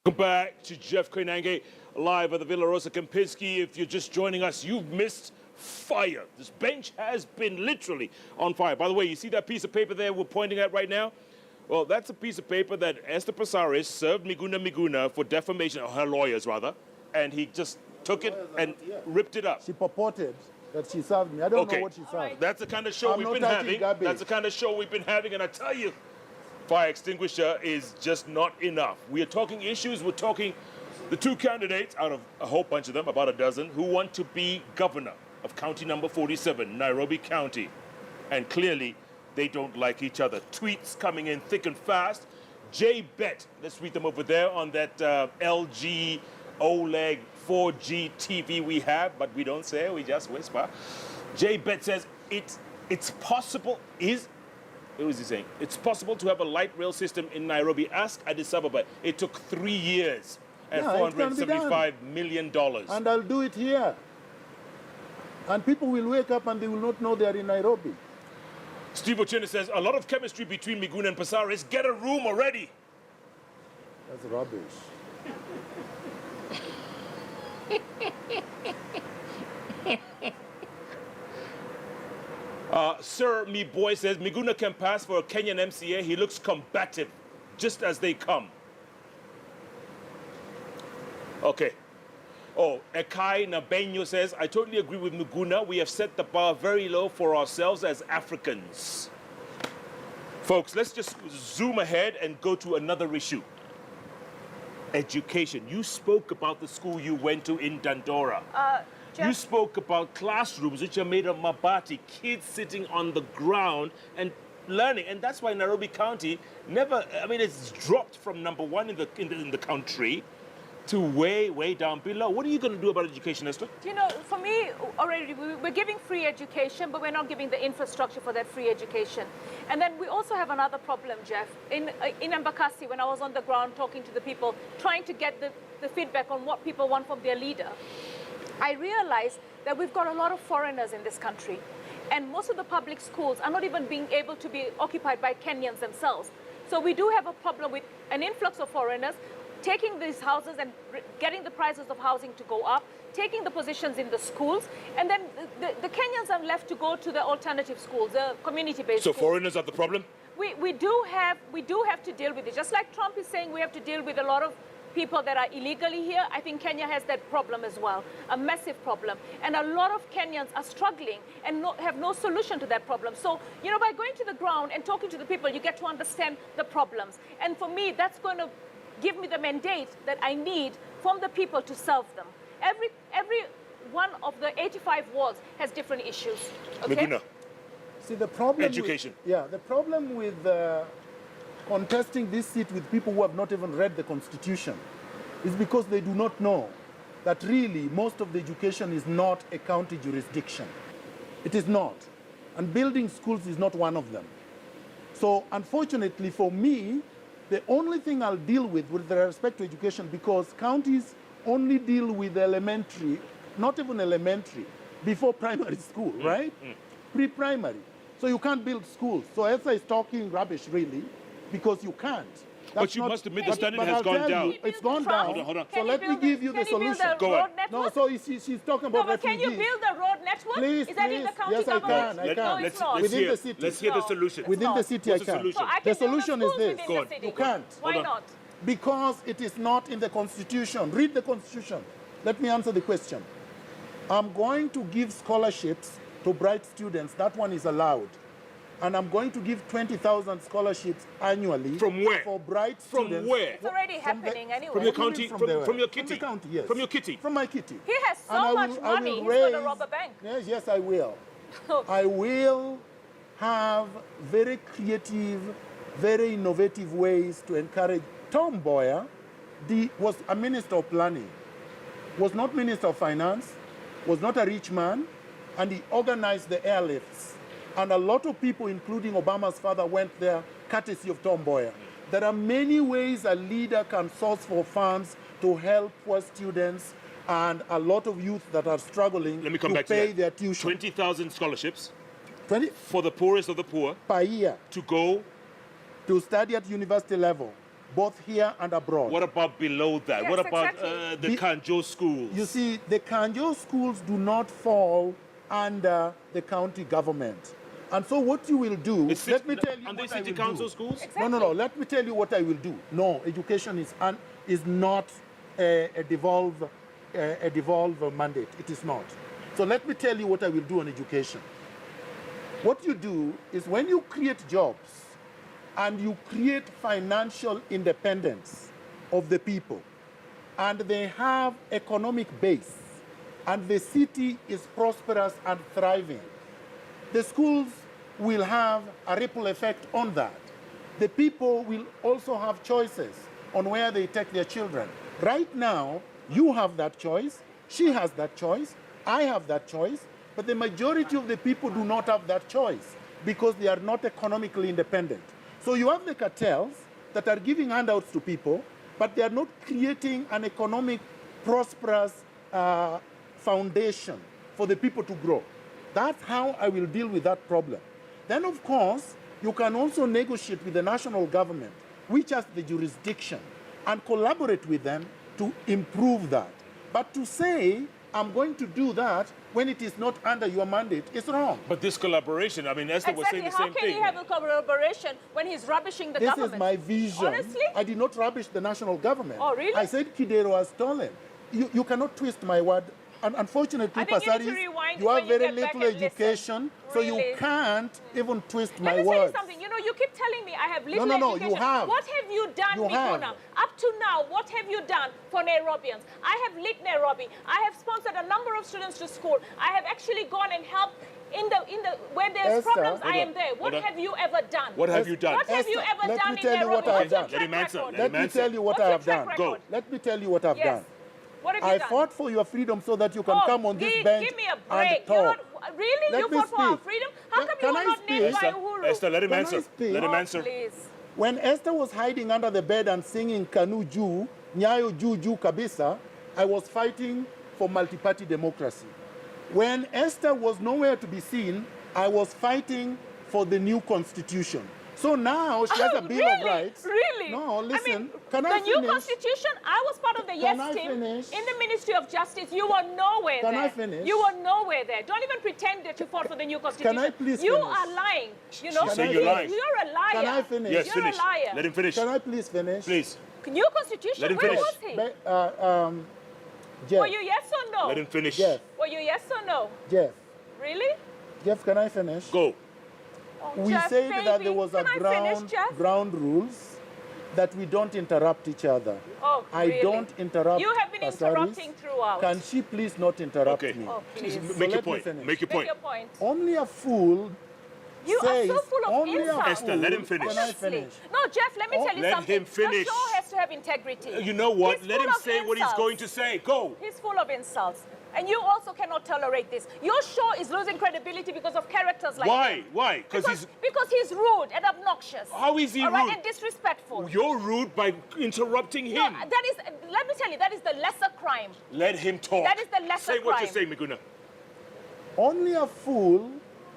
Welcome back to Jeff Koinange, live at the Villa Rosa Kempinski. If you're just joining us, you've missed fire. This bench has been literally on fire. By the way, you see that piece of paper there we're pointing at right now? Well, that's a piece of paper that Esther Passaris served Miguna for defamation, or her lawyers rather, and he just took it and ripped it up. She purported that she served me. I don't know what she served. Right. That's the kind of show we've been having. That's the kind of show we've been having, and I tell you, fire extinguisher is just not enough. We are talking issues. We're talking the two candidates out of a whole bunch of them, about a dozen, who want to be governor of county number 47, Nairobi County. And clearly, they don't like each other. Tweets coming in thick and fast. Jay Bet, let's read them over there on that LG OLED 4G TV we have, but we don't say, we just whisper. Jay Bet says, it's possible, what was he saying? It's possible to have a light rail system in Nairobi. Ask Addis Ababa. It took 3 years and $475 million. And I'll do it here. And people will wake up and they will not know they are in Nairobi. Steve Ochene says, a lot of chemistry between Miguna and Passaris. Get a room already. That's rubbish. Sir, me boy says, Miguna can pass for a Kenyan MCA. He looks combative, just as they come. Okay. Oh, Ekai Nabenyo says, I totally agree with Miguna. We have set the bar very low for ourselves as Africans. Folks, let's just zoom ahead and go to another issue. Education. You spoke about the school you went to in Dandora. You spoke about classrooms which are made of mabati, kids sitting on the ground and learning. And that's why Nairobi County never, it's dropped from #1 in the country to way down below. What are you going to do about education, Esther? You know, for me, already we're giving free education, but we're not giving the infrastructure for that free education. And then we also have another problem, Jeff. In Embakasi, when I was on the ground talking to the people, trying to get the feedback on what people want from their leader, I realized that we've got a lot of foreigners in this country. And most of the public schools are not even being able to be occupied by Kenyans themselves. So we do have a problem with an influx of foreigners taking these houses and getting the prices of housing to go up, taking the positions in the schools, and then the Kenyans are left to go to the alternative schools, the community-based schools. So foreigners are the problem? We do have to deal with it. Just like Trump is saying we have to deal with a lot of people that are illegally here, I think Kenya has that problem as well, a massive problem. And a lot of Kenyans are struggling and have no solution to that problem. So, you know, by going to the ground and talking to the people, you get to understand the problems. And for me, that's going to give me the mandate that I need from the people to solve them. Every one of the 85 wards has different issues. Okay? Miguna. See, the problem education. The problem with contesting this seat with people who have not even read the Constitution is because they do not know that really most of the education is not a county jurisdiction. It is not. And building schools is not one of them. So unfortunately for me, the only thing I'll deal with respect to education, because counties only deal with elementary, not even elementary, before primary school, right? Pre-primary. So you can't build schools. So Esther is talking rubbish, really, because you can't. But you must admit the standard has gone down. It's gone down. Hold on. So let me give you the solution. Go on. No, so she's talking about refugees. Can you build a road network? Please, is that in the county yes, I government? can. No, it's not. Within the city. Let's hear the solution. Within the city, What's I the can. solution? So I can The solution is this. Go on. You can't. Why not? Because it is not in the Constitution. Read the Constitution. Let me answer the question. I'm going to give scholarships to bright students. That one is allowed. And I'm going to give 20,000 scholarships annually. From where? For bright students. From where? It's already happening anyway. From your county? From your kitty? From the county, yes. From your kitty? From my kitty. He has so much money, he's going to rob a bank. Yes, I will. I will have very creative, very innovative ways to encourage. Tom Mboya was a minister of planning, was not minister of finance, was not a rich man, and he organized the airlifts. And a lot of people, including Obama's father, went there courtesy of Tom Mboya. There are many ways a leader can source for funds to help poor students and a lot of youth that are struggling to pay their tuition. 20,000 scholarships 20 for the poorest of the poor per year to go to study at university level. both here and abroad. What about below that? Yes, What about exactly. the Kanjo schools? You see, the Kanjo schools do not fall under the county government. And so what you will do, let me tell you Are they what I city will council do. schools? Exactly. No, let me tell you what I will do. No, education is not a devolved mandate. It is not. So let me tell you what I will do on education. What you do is when you create jobs and you create financial independence of the people, and they have economic base, and the city is prosperous and thriving, the schools will have a ripple effect on that. The people will also have choices on where they take their children. Right now, you have that choice, she has that choice, I have that choice, but the majority of the people do not have that choice because they are not economically independent. So you have the cartels that are giving handouts to people, but they are not creating an economic, prosperous foundation for the people to grow. That's how I will deal with that problem. Then, of course, you can also negotiate with the national government, which has the jurisdiction, and collaborate with them to improve that. But to say, I'm going to do that when it is not under your mandate is wrong. But this collaboration, I mean, Esther was saying the same thing. How can he have a collaboration when he's rubbishing the government? This is my vision. Honestly? I did not rubbish the national government. Oh, really? I said Kidero has stolen. You cannot twist my word. And unfortunately, I think you need to Pasaris, rewind you when have you very get back little and listen. education, so you Really? can't even twist my Let me tell words. you something. You know, you keep telling me I have little No, education. you have. What have you done, You have. Miguna? Up to now, what have you done for Nairobians? I have lit Nairobi. I have sponsored a number of students to school. I have actually gone and helped in the where there's Esther, problems. I hold am on, there. What hold on. have you ever done? What have you done? What have you Esther, ever let done me in tell you Nairobi? what I have What's your done. Let him track answer. record? Let Let him me answer. tell you what What's I your have track done. record? Let me tell you what I've Yes. done. What have I you done? fought for your freedom so that you can Oh, come on this bench give me a and break. You're talk. not, really? Let You me fought for our speak. freedom? How come you Can were I not named by speak? Uhuru? Esther, let him Can I answer. speak? Let him Oh, answer. please. When Esther was hiding under the bed and singing Kanu Juu, Nyayo Juu Juu Kabisa, I was fighting for multi-party democracy. When Esther was nowhere to be seen, I was fighting for the new constitution. So now she has a Bill of Rights. Really? No, listen. I mean, can I the finish? new constitution, I was part of the Can yes I team finish? in the Ministry of Justice. You were nowhere Can there. I finish? You were nowhere there. Don't even pretend that you fought for the new constitution. I please You finish? are lying. You know, She's saying you're lying. You're a liar. Can I finish? Yes, You're finish. a liar. Let him finish. Can I please finish? Please. New constitution? Let him Where finish. was he? Jeff, Were you yes or no? Let him finish. Jeff, Were you yes or no? Jeff, Really? Jeff, can I finish? Go. Oh, We Jeff, said that baby. there was a Can I finish, Jeff? ground rules that we don't interrupt each other. Oh, I really? don't interrupt. You have been Pasaris. interrupting throughout. Can she please not interrupt Okay. me? Oh, please. Make So your let me point. finish. Make your Make point. your point. Only a fool You are says, so full of only insults. a Esther, fool, let him finish. Can I Honestly. finish? No, Jeff, let me tell you let something. him finish. The show has to have integrity. You know what? He's Let full him of say what he's insults. going to say. Go. He's full of insults. And you also cannot tolerate this. Your show is losing credibility because of characters like Why? him. Why? Because he's rude and obnoxious. How is he All right, rude? and disrespectful. You're rude by interrupting No, him. that is, let me tell you, that is the lesser crime. Let him talk. That is the lesser Say what crime. you're saying, Miguna. Only a fool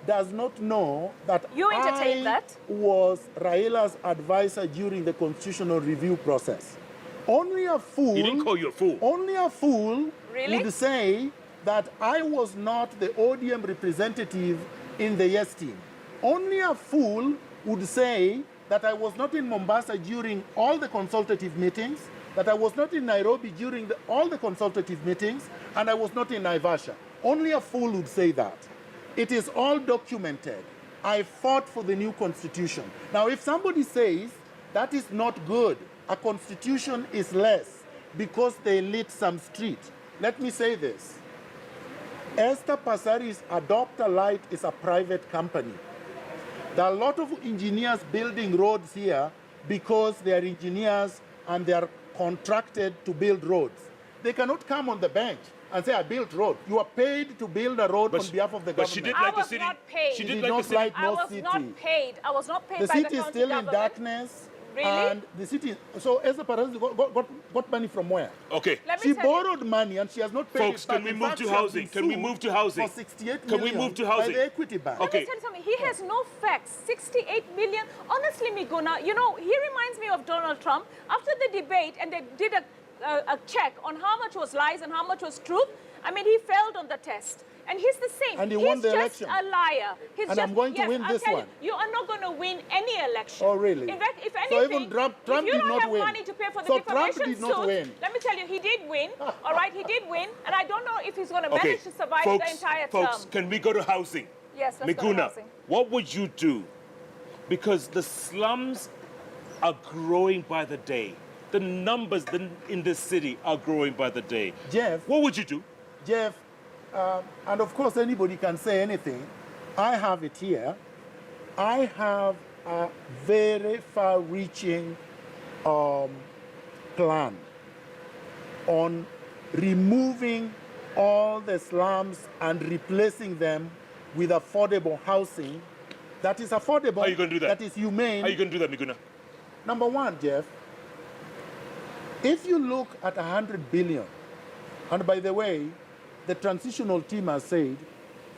does not know that You entertained I that. was Raila's advisor during the constitutional review process. Only a fool. He didn't call you a fool. Only a fool Really? would say that I was not the ODM representative in the yes team. Only a fool would say that I was not in Mombasa during all the consultative meetings, that I was not in Nairobi during all the consultative meetings, and I was not in Naivasha. Only a fool would say that. It is all documented. I fought for the new constitution. Now, if somebody says that is not good, a constitution is less because they lit some street, let me say this. Esther Pasaris Adopt a Light is a private company. There are a lot of engineers building roads here because they are engineers and they are contracted to build roads. They cannot come on the bench and say, I built road. You are paid to build a road on behalf of the but government. she did I like the was city. not paid. She She did did like not the city. like I no was city. not paid. I was not paid The by the city is county still in government. darkness. Really? And the city, so Esther Parazzi got money from where? Okay. Let me She tell you. borrowed money and she has not paid Folks, it back. can we In move fact, to she has housing? been Can we sued move to housing? For 68 Can we million move to by housing? the Equity Bank. Let Okay. me tell you something. He has no facts. 68 million. Honestly, Miguna, you know, he reminds me of Donald Trump. After the debate, and they did a check on how much was lies and how much was truth, I mean, he failed on the test. And he's the same. And he won the just election. a liar. He's And just, I'm going to win I'll this tell one. You are not going to win any election. Oh, really? In fact, if So anything, even Trump if you did don't not have win. money to pay for the So Trump defamation did not suit, win. let me tell you, he did win. All right, he did win. And I don't know if he's going to Okay. manage to survive Folks, the entire folks, term. can we go to housing? Yes, let's go to Miguna, housing. what would you do? Because the slums are growing by the day. The numbers in this city are growing by the day. Jeff, What would you do? Jeff, and of course anybody can say anything. I have it here. I have a very far-reaching plan on removing all the slums and replacing them with affordable housing that is affordable, How are you going to do that? that is humane. How are you going to do that, Miguna? Number one, Jeff, if you look at 100 billion, and by the way, the transitional team has said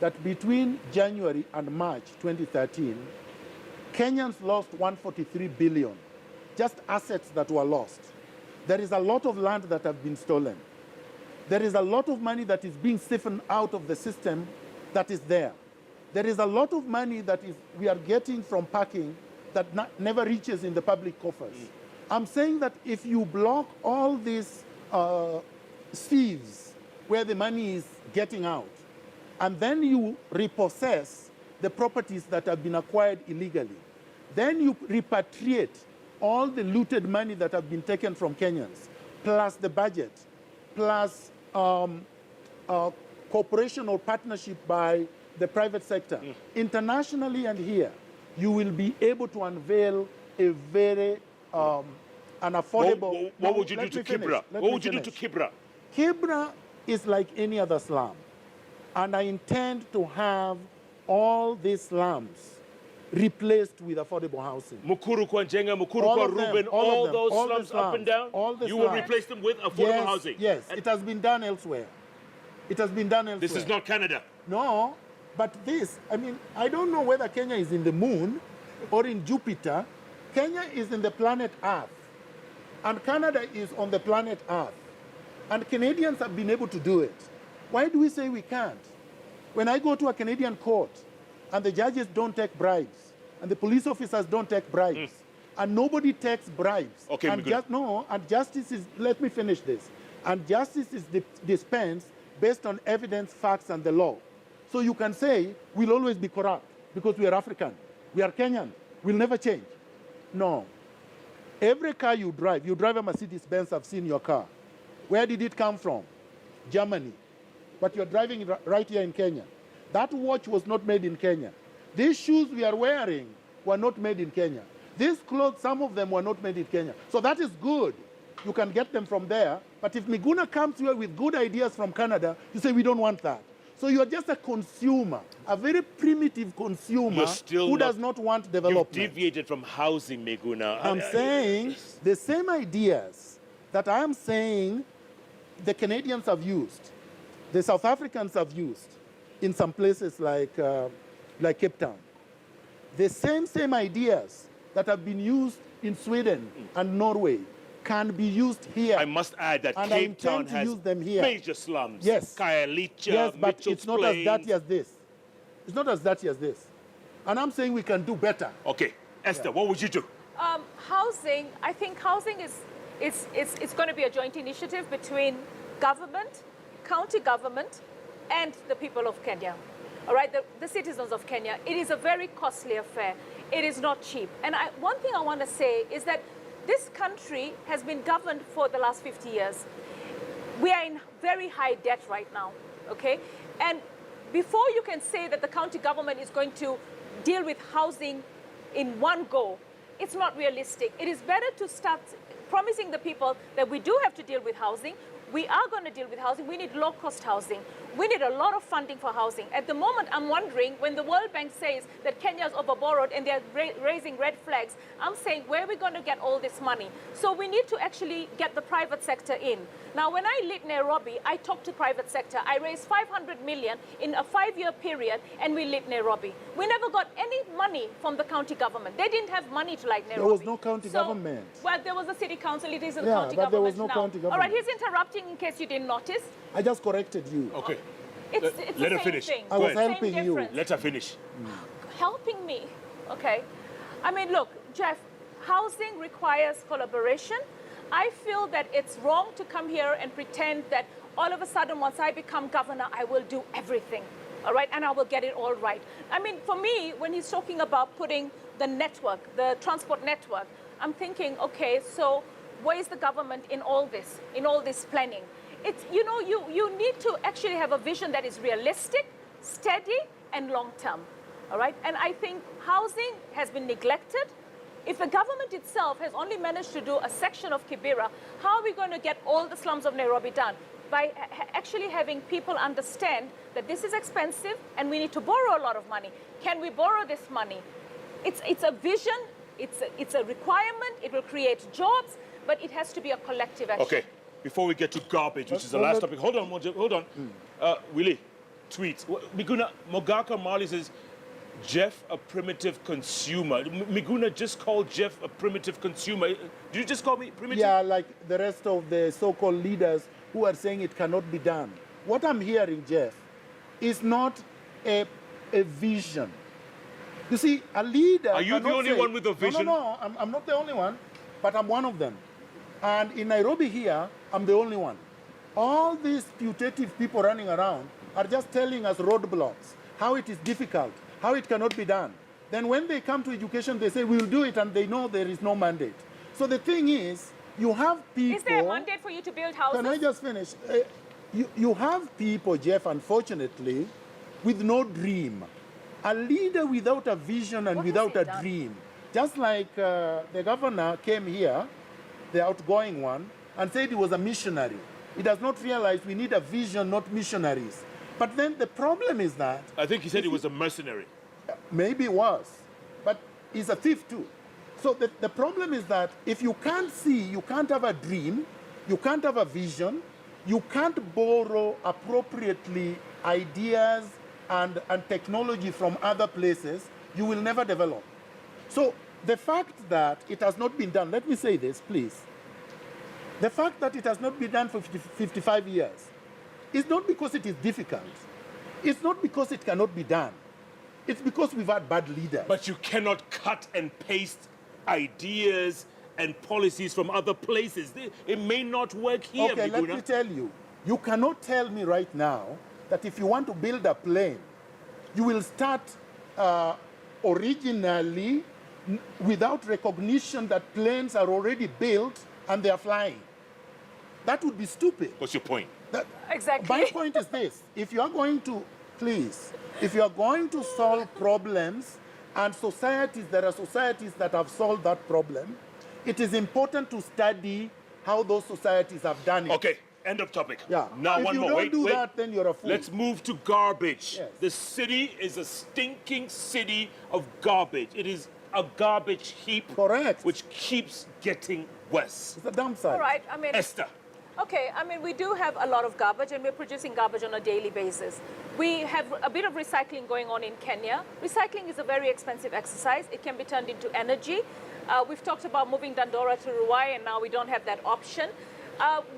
that between January and March 2013, Kenyans lost 143 billion, just assets that were lost. There is a lot of land that have been stolen. There is a lot of money that is being siphoned out of the system that is there. There is a lot of money that we are getting from parking that never reaches in the public coffers. I'm saying that if you block all these thieves where the money is getting out, and then you repossess the properties that have been acquired illegally, then you repatriate all the looted money that have been taken from Kenyans, plus the budget, plus cooperation or partnership by the private sector. Internationally and here, you will be able to unveil a very an affordable... What would you do to Kibra? What would you do to Kibra? Kibra is like any other slum. And I intend to have all these slums replaced with affordable housing. Mukuru kwa Njenga, Mukuru All kwa of them, Ruben, all of all them, those all the slums up and down, all the you will slums. replace them with affordable housing. Yes, And it has been done elsewhere. It has been done elsewhere. this is not Canada. No, but this, I mean, I don't know whether Kenya is in the moon or in Jupiter. Kenya is in the planet Earth, and Canada is on the planet Earth. And Canadians have been able to do it. Why do we say we can't? When I go to a Canadian court, and the judges don't take bribes, and the police officers don't take bribes, and nobody takes bribes. Okay, and and justice is, let me finish this. And justice is dispensed based on evidence, facts, and the law. So you can say, we'll always be corrupt because we are African, we are Kenyan, we'll never change. No. Every car you drive a Mercedes-Benz, I've seen your car. Where did it come from? Germany. But you're driving it right here in Kenya. That watch was not made in Kenya. These shoes we are wearing were not made in Kenya. These clothes, some of them were not made in Kenya. So that is good. You can get them from there. But if Miguna comes here with good ideas from Canada, you say, we don't want that. So you're just a consumer, a very primitive consumer who does not want development. You deviated from housing, Miguna. I'm saying the same ideas that I'm saying the Canadians have used, the South Africans have used in some places like Cape Town. The same ideas that have been used in Sweden and Norway can be used here. I must add that and Cape Town to has use them here. major slums. Yes. Khayelitsha, Yes, but Mitchell's it's not Plains. as dirty as this. It's not as dirty as this. And I'm saying we can do better. Okay, Esther, what would you do? Housing, I think housing it's going to be a joint initiative between government, county government, and the people of Kenya. All right, the citizens of Kenya. It is a very costly affair. It is not cheap. And one thing I want to say is that this country has been governed for the last 50 years. We are in very high debt right now, okay? And before you can say that the county government is going to deal with housing in one go, it's not realistic. It is better to start promising the people that we do have to deal with housing. we are going to deal with housing. We need low-cost housing. We need a lot of funding for housing. At the moment, I'm wondering, when the World Bank says that Kenya is overborrowed and they're raising red flags, I'm saying, where are we going to get all this money? So we need to actually get the private sector in. Now, when I lit Nairobi, I talked to private sector. I raised 500 million in a 5-year period, and we lit Nairobi. We never got any money from the county government. They didn't have money to light Nairobi. There was no county government. Well, there was a city council. It is in the Yeah, county but government there was no now. county government. All right, he's interrupting in case you didn't notice. I just corrected you. Okay. It's Let the her same finish. thing. I was Go ahead. helping Same you. difference. Let her finish. Helping me, okay? I mean, look, Jeff, housing requires collaboration. I feel that it's wrong to come here and pretend that all of a sudden, once I become governor, I will do everything, all right? And I will get it all right. I mean, for me, when he's talking about putting the network, the transport network, I'm thinking, okay, so where is the government in all this planning? It's, you know, you need to actually have a vision that is realistic, steady, and long-term, all right? And I think housing has been neglected. If the government itself has only managed to do a section of Kibera, how are we going to get all the slums of Nairobi done? By actually having people understand that this is expensive and we need to borrow a lot of money. Can we borrow this money? It's a vision, it's a requirement, it will create jobs, but it has to be a collective action. Okay. Before we get to garbage, which is the last topic. Hold on, Mojo, hold on. Willie, tweet. Miguna Mogaka Mali says, Jeff a primitive consumer. Miguna just called Jeff a primitive consumer. Did you just call me primitive? Yeah, like the rest of the so-called leaders who are saying it cannot be done. What I'm hearing, Jeff, is not a vision. You see, a leader... Are you the only one with a vision? No, I'm not the only one, but I'm one of them. And in Nairobi here, I'm the only one. All these putative people running around are just telling us roadblocks, how it is difficult, how it cannot be done. Then when they come to education, they say, we'll do it, and they know there is no mandate. So the thing is, you have people... Is there a mandate for you to build houses? Can I just finish? You have people, Jeff, unfortunately, with no dream. A leader without a vision and without a dream. Just like the governor came here, the outgoing one, and said he was a missionary. He does not realize we need a vision, not missionaries. But then the problem is that... I think he said he was a mercenary. Maybe he was, but he's a thief too. So the problem is that if you can't see, you can't have a dream, you can't have a vision, you can't borrow appropriately ideas and technology from other places, you will never develop. So the fact that it has not been done, let me say this, please. The fact that it has not been done for 55 years is not because it is difficult. It's not because it cannot be done. It's because we've had bad leaders. But you cannot cut and paste ideas and policies from other places. It may not work here, Okay, Miguna. let me tell you. You cannot tell me right now that if you want to build a plane, you will start originally without recognition that planes are already built and they are flying. That would be stupid. What's your point? Exactly. My point is this. If you are going to, please, if you are going to solve problems and societies, there are societies that have solved that problem, it is important to study how those societies have done it. Okay, end of topic. Yeah. Now if one you more. don't Wait, do wait. that, then you're a fool. Let's move to garbage. Yes. The city is a stinking city of garbage. It is a garbage heap. Correct. Which keeps getting worse. It's a dump site. All right, I mean... Esther. Okay, I mean, we do have a lot of garbage, and we're producing garbage on a daily basis. We have a bit of recycling going on in Kenya. Recycling is a very expensive exercise. It can be turned into energy. We've talked about moving Dandora to Ruai, and now we don't have that option.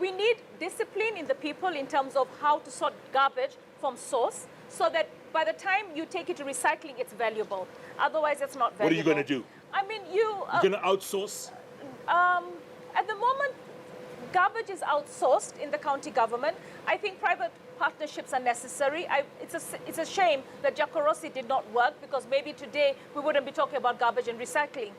We need discipline in the people in terms of how to sort garbage from source, so that by the time you take it to recycling, it's valuable. Otherwise, it's not valuable. What are you going to do? I mean, You're going to outsource? At the moment, garbage is outsourced in the county government. I think private partnerships are necessary. It's a shame that Jakorosi did not work, because maybe today we wouldn't be talking about garbage and recycling.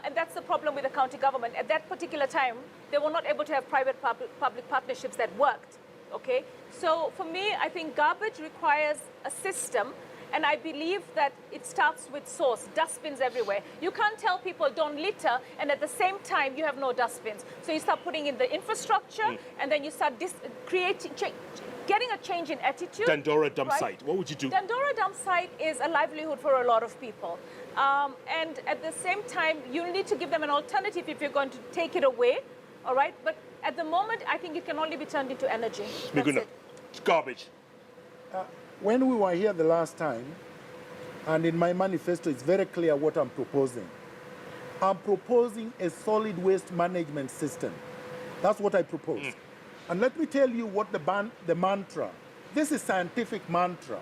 And that's the problem with the county government. At that particular time, they were not able to have private public partnerships that worked. Okay? So for me, I think garbage requires a system, And I believe that it starts with source, dustbins everywhere. You can't tell people don't litter, and at the same time, you have no dustbins. So you start putting in the infrastructure, and then you start getting a change in attitude. Dandora dump right? site, what would you do? Dandora dump site is a livelihood for a lot of people. And at the same time, you need to give them an alternative if you're going to take it away, all right? But at the moment, I think it can only be turned into energy. That's Miguna, it. it's garbage. When we were here the last time, and in my manifesto, it's very clear what I'm proposing. I'm proposing a solid waste management system. That's what I propose. And let me tell you what the mantra, this is scientific mantra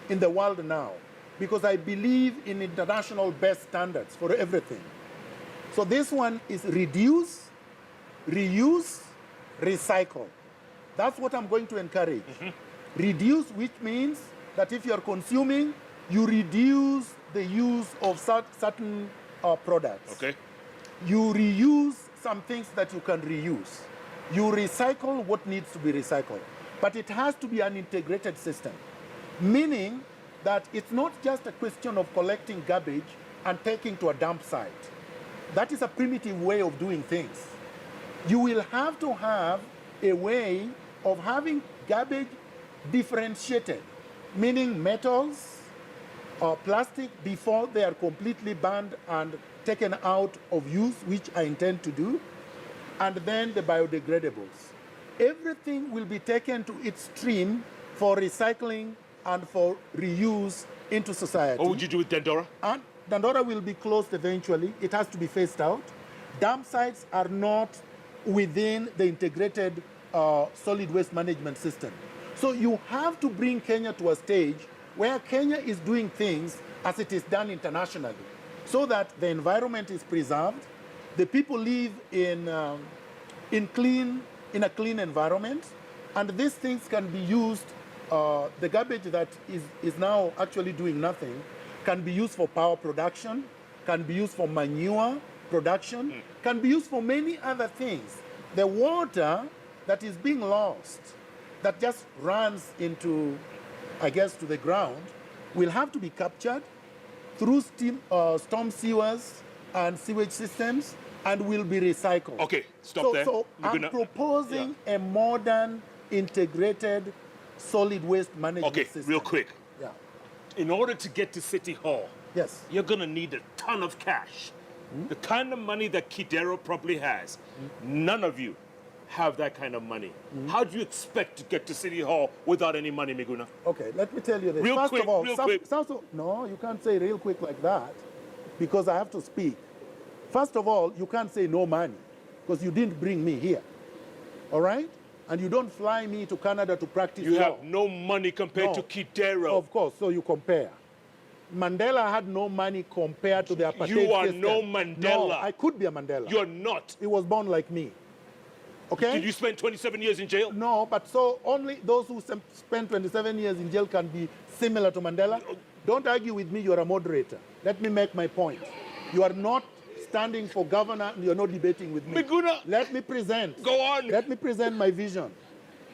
in the world now, because I believe in international best standards for everything. So this one is reduce, reuse, recycle. That's what I'm going to encourage. Reduce, which means that if you're consuming, you reduce the use of certain products. Okay. You reuse some things that you can reuse. You recycle what needs to be recycled. But it has to be an integrated system, meaning that it's not just a question of collecting garbage and taking to a dump site. That is a primitive way of doing things. You will have to have a way of having garbage differentiated, meaning metals or plastic before they are completely banned and taken out of use, which I intend to do, and then the biodegradables. Everything will be taken to its stream for recycling and for reuse into society. What would you do with Dandora? And Dandora will be closed eventually. It has to be phased out. Dump sites are not within the integrated solid waste management system. So you have to bring Kenya to a stage where Kenya is doing things as it is done internationally, so that the environment is preserved, the people live in a clean environment, and these things can be used, the garbage that is now actually doing nothing can be used for power production, can be used for manure production, can be used for many other things. The water that is being lost, that just runs into, I guess, to the ground, will have to be captured through storm sewers and sewage systems and will be recycled. Okay, stop there. So I'm proposing a modern, integrated, solid waste management system. Okay, real quick. Yeah. In order to get to City Hall, yes, you're going to need a ton of cash. The kind of money that Kidero probably has. None of you have that kind of money. How do you expect to get to City Hall without any money, Miguna? Okay, let me tell you this. Real First quick, of all, real quick. No, you can't say real quick like that, because I have to speak. First of all, you can't say no money, because you didn't bring me here. All right? And you don't fly me to Canada to practice law. You have no money compared to Kidero. Of course, so you compare. Mandela had no money compared to the apartheid You are system. no Mandela. No, I could be a Mandela. You're not. He was born like me. Okay? Did you spend 27 years in jail? No, but so only those who spent 27 years in jail can be similar to Mandela. Don't argue with me, you're a moderator. Let me make my point. You are not standing for governor, and you're not debating with me. Miguna. Let me present. Go on. Let me present my vision.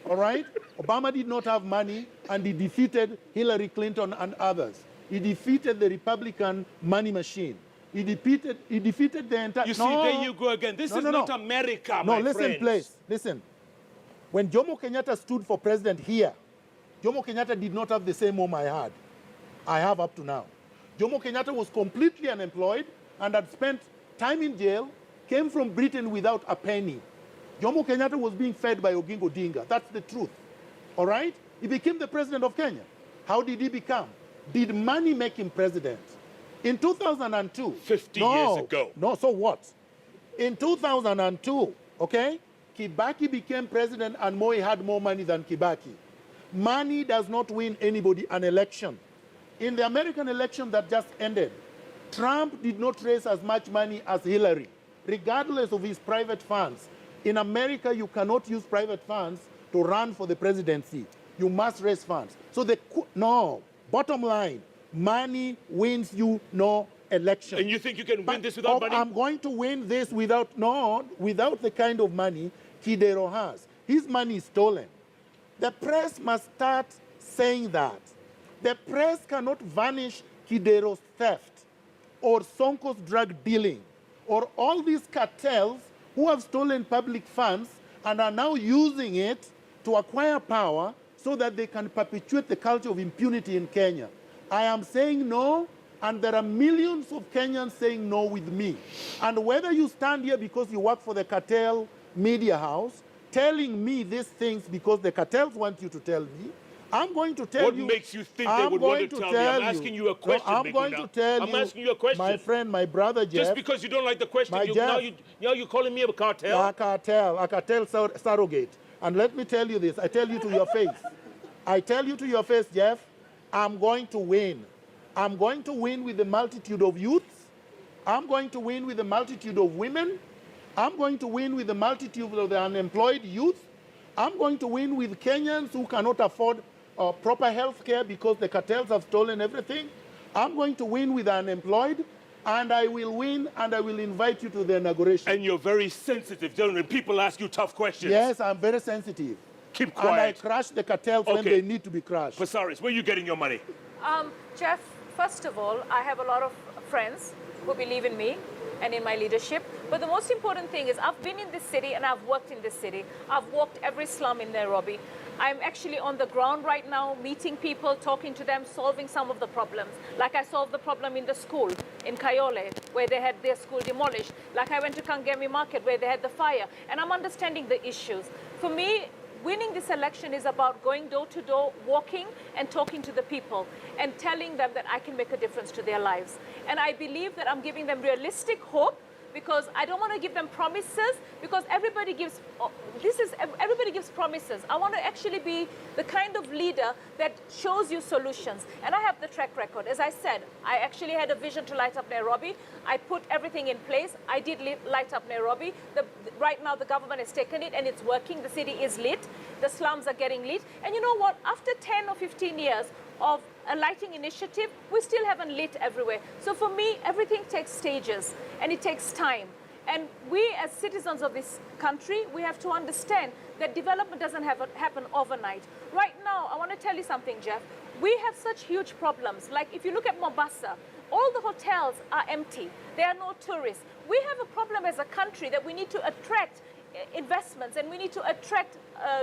All right? Obama did not have money, and he defeated Hillary Clinton and others. He defeated the Republican money machine. He defeated the entire... You see, there you go again. This is not America, my listen, friends. please. Listen. When Jomo Kenyatta stood for president here, Jomo Kenyatta did not have the same home I have up to now. Jomo Kenyatta was completely unemployed and had spent time in jail, came from Britain without a penny. Jomo Kenyatta was being fed by Oginga Odinga. That's the truth. All right? He became the president of Kenya. How did he become? Did money make him president? In 2002. 50 years ago. No, so what? In 2002, okay, Kibaki became president and Moi had more money than Kibaki. Money does not win anybody an election. In the American election that just ended, Trump did not raise as much money as Hillary, regardless of his private funds. In America, you cannot use private funds to run for the presidency. You must raise funds. So bottom line, money wins you no election. And you think you can win this without money? I'm going to win this without the kind of money Kidero has. His money is stolen. The press must start saying that. The press cannot vanish Kidero's theft or Sonko's drug dealing or all these cartels who have stolen public funds and are now using it to acquire power so that they can perpetuate the culture of impunity in Kenya. I am saying no, and there are millions of Kenyans saying no with me. And whether you stand here because you work for the cartel media house, telling me these things because the cartels want you to tell me, I'm going to tell you. What makes you think they would want to tell me? I'm asking you a question, no, I'm going to tell you. I'm asking you a question. My friend, my brother Jeff. Just because you don't like the question, now you're calling me a cartel? A cartel surrogate. And let me tell you this. I tell you to your face. I tell you to your face, Jeff, I'm going to win. I'm going to win with the multitude of youths. I'm going to win with the multitude of women. I'm going to win with the multitude of the unemployed youth. I'm going to win with Kenyans who cannot afford proper health care because the cartels have stolen everything. I'm going to win with the unemployed, and I will win, and I will invite you to the inauguration. And you're very sensitive, gentlemen. People ask you tough questions. Yes, I'm very sensitive. Keep quiet. And I crush the cartels when they need to be crushed. Pasaris, where are you getting your money? Jeff, first of all, I have a lot of friends who believe in me and in my leadership. But the most important thing is I've been in this city and I've worked in this city. I've walked every slum in Nairobi. I'm actually on the ground right now, meeting people, talking to them, solving some of the problems. Like I solved the problem in the school in Kayole, where they had their school demolished. Like I went to Kangemi Market, where they had the fire. And I'm understanding the issues. For me, winning this election is about going door to door, walking and talking to the people and telling them that I can make a difference to their lives. And I believe that I'm giving them realistic hope, because I don't want to give them promises, because everybody gives promises. I want to actually be the kind of leader that shows you solutions. And I have the track record. As I said, I actually had a vision to light up Nairobi. I put everything in place. I did light up Nairobi. Right now the government has taken it and it's working. The city is lit. The slums are getting lit. And you know what? After 10 or 15 years of a lighting initiative, we still haven't lit everywhere. So for me, everything takes stages and it takes time. And we as citizens of this country, we have to understand that development doesn't happen overnight. Right now, I want to tell you something, Jeff. We have such huge problems. Like if you look at Mombasa, all the hotels are empty. There are no tourists. We have a problem as a country that we need to attract investments and we need to attract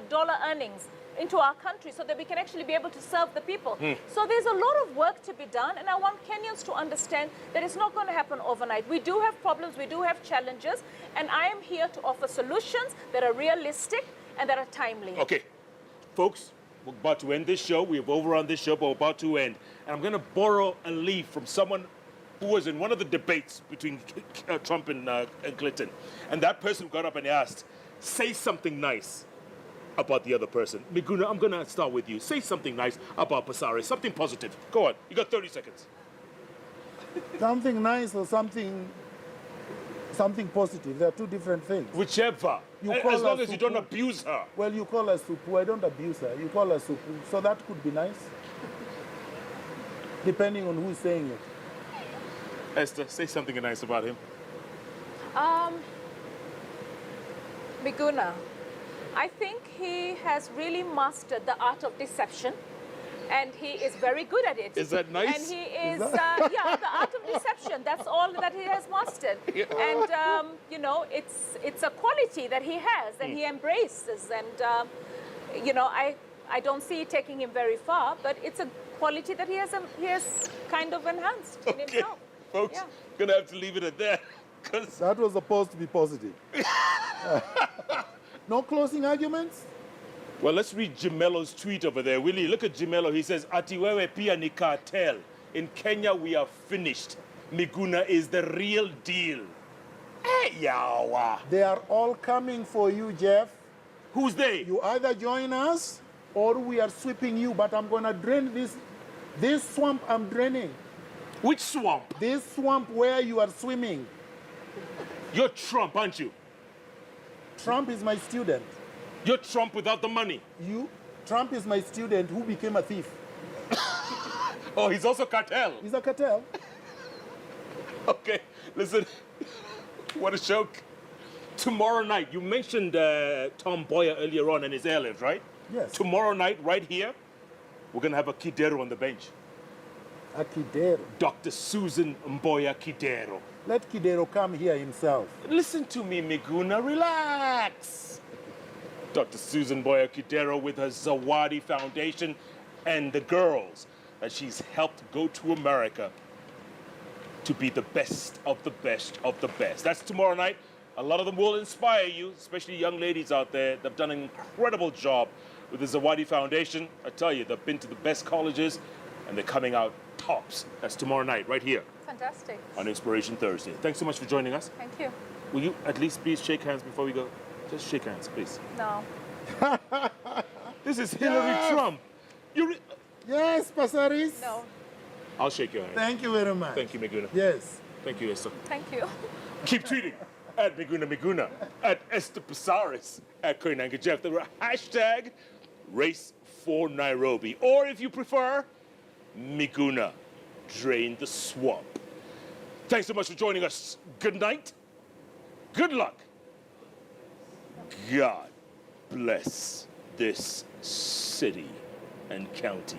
dollar earnings into our country so that we can actually be able to serve the people. So there's a lot of work to be done, and I want Kenyans to understand that it's not going to happen overnight. We do have problems, we do have challenges, and I am here to offer solutions that are realistic and that are timely. Okay, folks, we're about to end this show. We've overrun this show, but we're about to end. And I'm going to borrow a leaf from someone who was in one of the debates between Trump and Clinton. And that person got up and asked, say something nice about the other person. Miguna, I'm going to start with you. Say something nice about Pasaris, something positive. Go on, you got 30 seconds. Something nice or something positive. There are two different things. Whichever. As long as you don't abuse her. Well, you call her Supu. I don't abuse her. You call her Supu. So that could be nice. Depending on who's saying it. Esther, say something nice about him. Miguna, I think he has really mastered the art of deception, and he is very good at it. Is that nice? And he is, yeah, the art of deception. That's all that he has mastered. Yeah. And, you know, it's a quality that he has and he embraces. And, you know, I don't see it taking him very far, but it's a quality that he has kind of enhanced in himself. Folks, yeah. Gonna have to leave it at that. That was supposed to be positive. No closing arguments? Well, let's read Jimelo's tweet over there. Willie, look at Jimelo. He says, Atiwewe pia ni cartel. In Kenya, we are finished. Miguna is the real deal. Hey, yawa. They are all coming for you, Jeff. Who's they? You either join us or we are sweeping you. But I'm going to drain this swamp I'm draining. Which swamp? This swamp where you are swimming. You're Trump, aren't you? Trump is my student. You're Trump without the money. Trump is my student who became a thief. Oh, he's also cartel. He's a cartel. Okay, listen, what a joke. Tomorrow night, you mentioned Tom Boyer earlier on and his airlift, right? Yes. Tomorrow night, right here, We're going to have a Kidero on the bench. A Kidero. Dr. Susan Mboya Kidero. Let Kidero come here himself. Listen to me, Miguna. Relax. Dr. Susan Mboya Kidero with her Zawadi Foundation and the girls that she's helped go to America to be the best of the best of the best. That's tomorrow night. A lot of them will inspire you, especially young ladies out there. They've done an incredible job with the Zawadi Foundation. I tell you, they've been to the best colleges and they're coming out tops. That's tomorrow night, right here Fantastic. on Inspiration Thursday. Thanks so much for joining us. Thank you. Will you at least please shake hands before we go? Just shake hands, please. No. This is Hillary Trump. Yes, Pasaris. No. I'll shake your hand. Thank you very much. Thank you, Miguna. Yes. Thank you, Esther. Thank you. Keep tweeting at Miguna, at Esther Pasaris, at Koinanka Jeff. The hashtag Race for Nairobi. Or if you prefer, Miguna, drain the swamp. Thanks so much for joining us. Good night. Good luck. God bless this city and county.